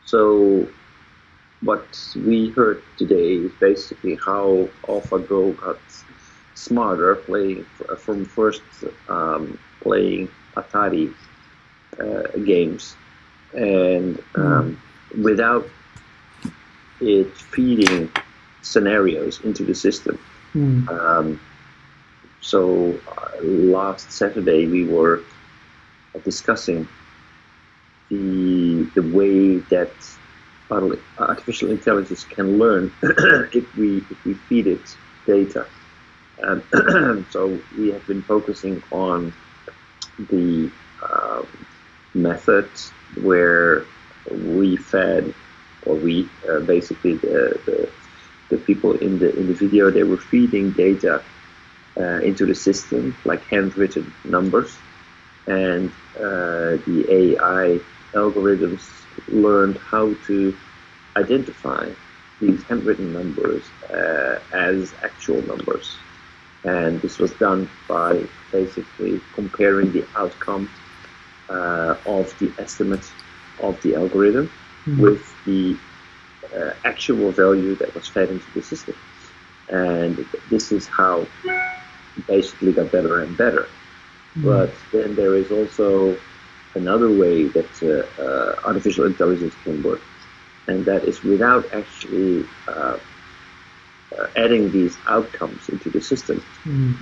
So what we heard today is basically how AlphaGo got smarter playing from first playing Atari games, and without it feeding scenarios into the system. So last Saturday we were discussing the way that artificial intelligence can learn if we feed it data. So we have been focusing on the method where we fed, or we basically the people in the video, they were feeding data into the system, like handwritten numbers, and the AI algorithms learned how to identify these handwritten numbers as actual numbers. And this was done by basically comparing the outcome of the estimate of the algorithm with the actual value that was fed into the system. And this is how it basically got better and better. But then there is also another way that artificial intelligence can work, and that is without actually adding these outcomes into the system,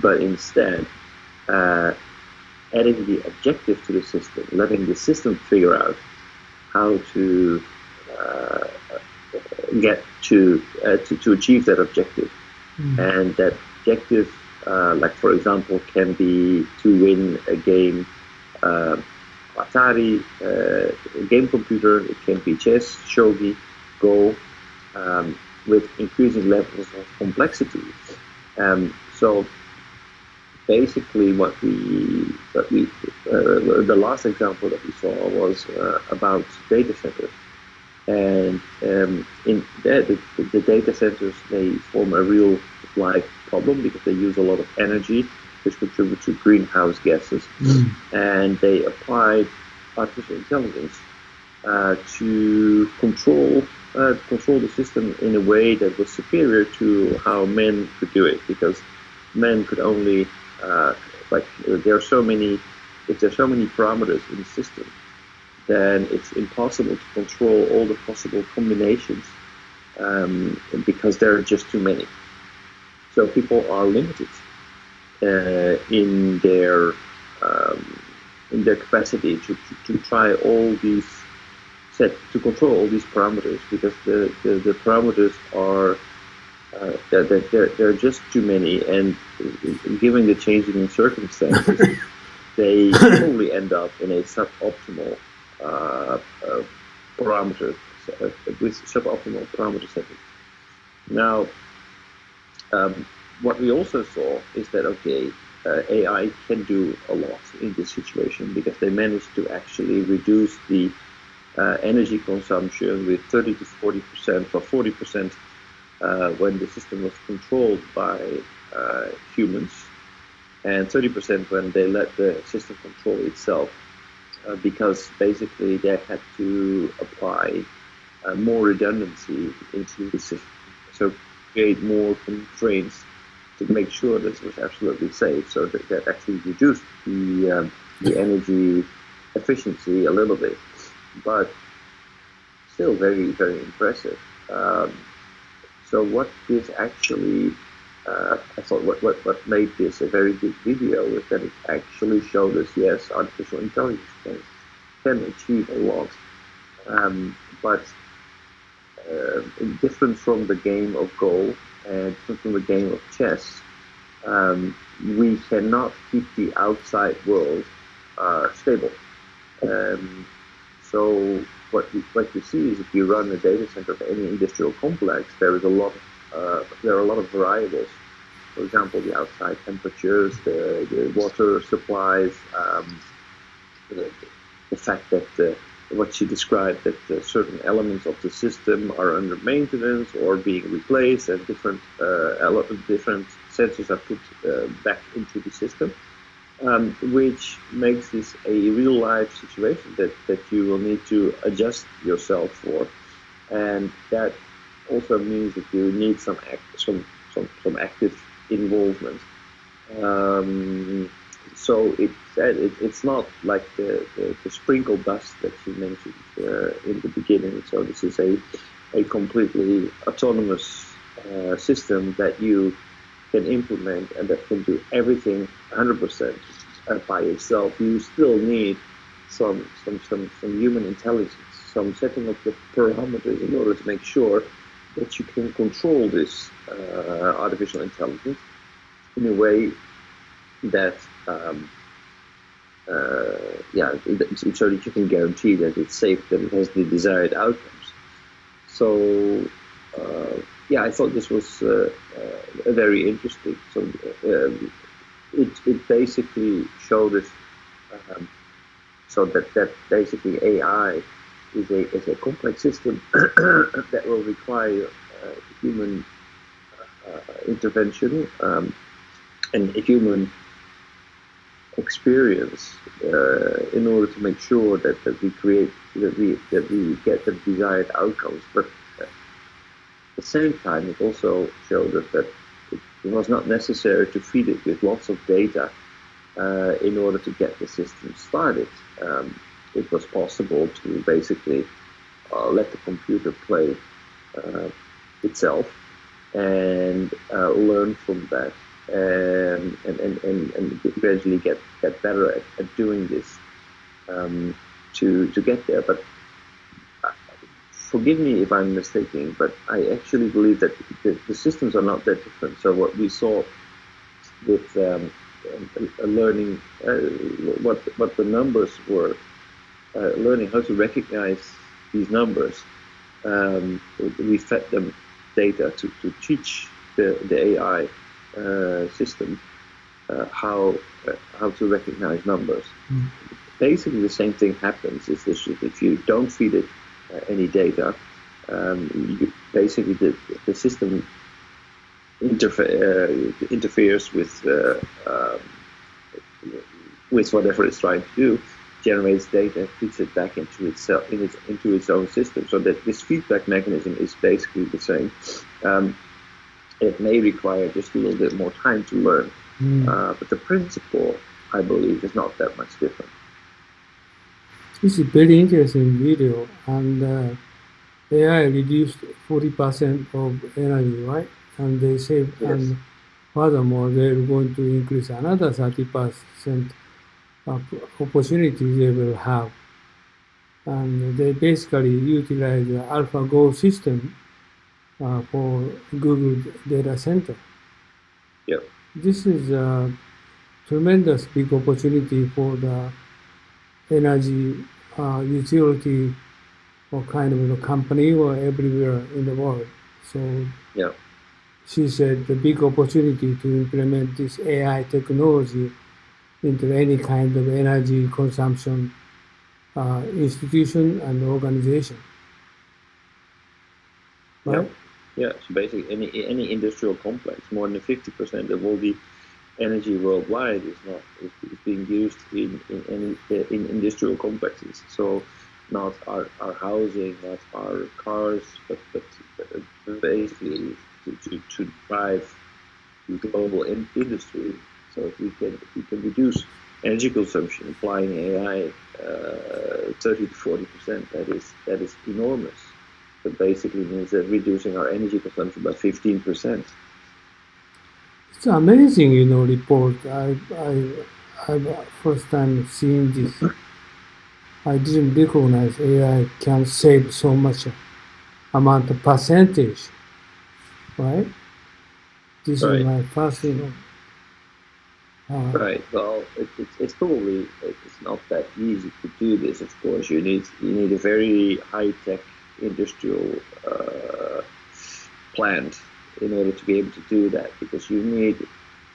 but instead adding the objective to the system, letting the system figure out how to get to achieve that objective. And that objective, like for example, can be to win a game, Atari, game computer. It can be chess, shogi, Go, with increasing levels of complexity. So basically, the last example that we saw was about data centers, and in there, the data centers, they form a real life problem because they use a lot of energy, which contribute to greenhouse gases, and they applied artificial intelligence to control the system in a way that was superior to how men could do it, because men could only if there are so many parameters in the system, then it's impossible to control all the possible combinations because there are just too many. So people are limited in their capacity to try all these to control all these parameters, because the parameters are there are just too many, and given the changing in circumstances, they probably end up in a suboptimal parameter with suboptimal parameter setting. Now, what we also saw is that AI can do a lot in this situation, because they managed to actually reduce the energy consumption with 30 to 40%, or 40% when the system was controlled by humans, and 30% when they let the system control itself, because basically they had to apply more redundancy into the system, so create more constraints to make sure this was absolutely safe, so that actually reduced the energy efficiency a little bit, but still very, very impressive. So what this actually, I thought what made this a very good video is that it actually showed us, yes, artificial intelligence can achieve a lot, but different from the game of Go and different from the game of chess, we cannot keep the outside world stable. So what you see is, if you run a data center of any industrial complex, there are a lot of variables. For example, the outside temperatures, the water supplies, the fact that what you described, that certain elements of the system are under maintenance or being replaced, and different sensors are put back into the system. which makes this a real life situation that you will need to adjust yourself for, and that also means that you need some active involvement. So it's not like the sprinkle dust that you mentioned in the beginning. So this is a completely autonomous system that you can implement and that can do everything 100% by itself. You still need some human intelligence, some setting of the parameters in order to make sure that you can control this artificial intelligence in a way that so that you can guarantee that it's safe, that it has the desired outcomes. So I thought this was very interesting. So it basically showed us so that basically AI is a complex system that will require human intervention and a human experience in order to make sure that we get the desired outcomes. But at the same time, it also showed us that it was not necessary to feed it with lots of data in order to get the system started. It was possible to basically let the computer play itself and learn from that, and gradually get better at doing this to get there. But forgive me if I'm mistaken, but I actually believe that the systems are not that different. So what we saw with learning what the numbers were, learning how to recognize these numbers, we fed them data to teach the AI system how to recognize numbers. Basically, the same thing happens if you don't feed it any data. Basically, the system interferes with whatever it's trying to do, generates data, feeds it back into itself, into its own system. So that this feedback mechanism is basically the same. It may require just a little bit more time to learn, but the principle, I believe, is not that much different. This is very interesting video, and AI reduced 40% of energy, right? And they say, Yes. and furthermore, they're going to increase another 30% of opportunities they will have. And they basically utilize the AlphaGo system for Google data center. Yeah. This is a tremendous big opportunity for the energy utility or kind of a company or everywhere in the world. So Yeah. she said the big opportunity to implement this AI technology into any kind of energy consumption institution and organization. Right? Yeah. So basically, any industrial complex, more than 50% of all the energy worldwide is being used in industrial complexes. So not our housing, not our cars, but basically to drive global industry. So if we can reduce energy consumption applying AI 30 to 40%, that is enormous. That basically means that reducing our energy consumption by 15%. It's amazing, report. I first time seeing this. I didn't recognize AI can save so much amount of percentage, right? This Right. is my first, Right. Well, it's probably it's not that easy to do this. Of course, you need a very high tech industrial plant in order to be able to do that, because you need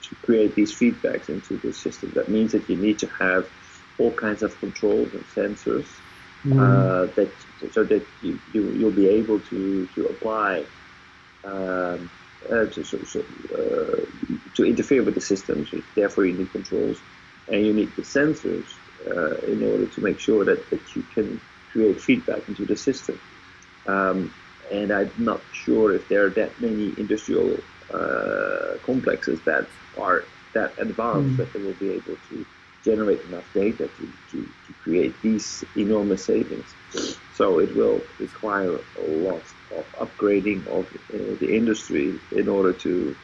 to create these feedbacks into the system. That means that you need to have all kinds of controls and sensors so that you'll be able to apply to interfere with the system. So therefore, you need controls and you need the sensors in order to make sure that you can create feedback into the system. And I'm not sure if there are that many industrial complexes that are that advanced that they will be able to generate enough data to create these enormous savings. So it will require a lot of upgrading of the industry in order to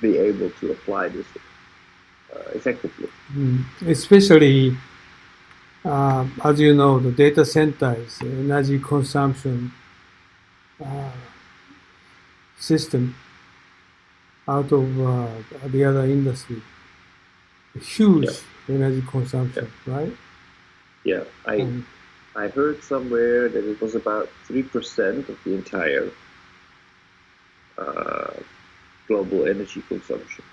be able to apply this effectively. Especially, as you know, the data centers, energy consumption system out of the other industry. Huge energy consumption, right? Yeah, I heard somewhere that it was about 3% of the entire global energy consumption.